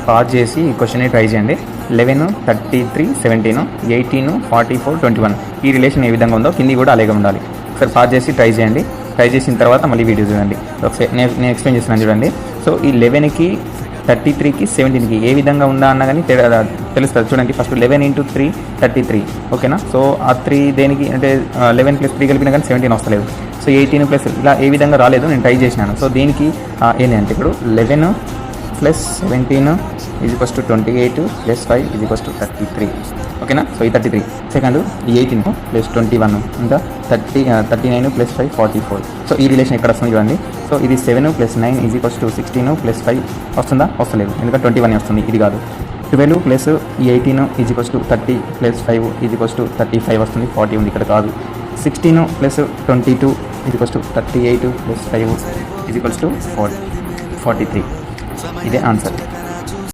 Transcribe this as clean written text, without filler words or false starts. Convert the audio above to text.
Pause చేసి ఈ క్వశ్చన్ని ట్రై చేయండి. 11, 33, 17, 18, 44, 21 ఈ రిలేషన్ ఏ విధంగా ఉందో కింది కూడా అలాగే ఉండాలి. ఒకసారి పాజ్ చేసి ట్రై చేయండి. ట్రై చేసిన తర్వాత మళ్ళీ వీడియో చూడండి. ఒకసారి నేను ఎక్స్ప్లెయిన్ చేస్తున్నాను చూడండి. సో ఈ 11కి 33కి 17కి ఏ విధంగా ఉందా అన్న కానీ తెలుస్తుంది చూడండి. ఫస్ట్ 11 × 3 33 ఓకేనా. సో ఆ 3 దేనికి అంటే 11 + 3 కలిపినా కానీ 17 వస్తలేదు. సో 18 ప్లస్ ఇలా ఏ విధంగా రాలేదు, నేను ట్రై చేసినాను. సో దీనికి ఏంటంటే ఇప్పుడు 11 + 17 = 28 + 5 = 33 ఓకేనా. సో ఈ 33 సెకండ్ ఈ 18 + 21 ఇంకా 39 + 5 44. సో ఈ రిలేషన్ ఎక్కడ వస్తుంది చూడండి. సో ఇది 7 + 9 = 16 + 5 వస్తుందా, వస్తలేదు, ఎందుకంటే 21 వస్తుంది, ఇది కాదు. 12 + 18 = 30 + 5 = 35 వస్తుంది, 40 ఉంది, ఇక్కడ కాదు. 16 + 22 = 38 + 5 = 43. ఇదే ఆన్సర్.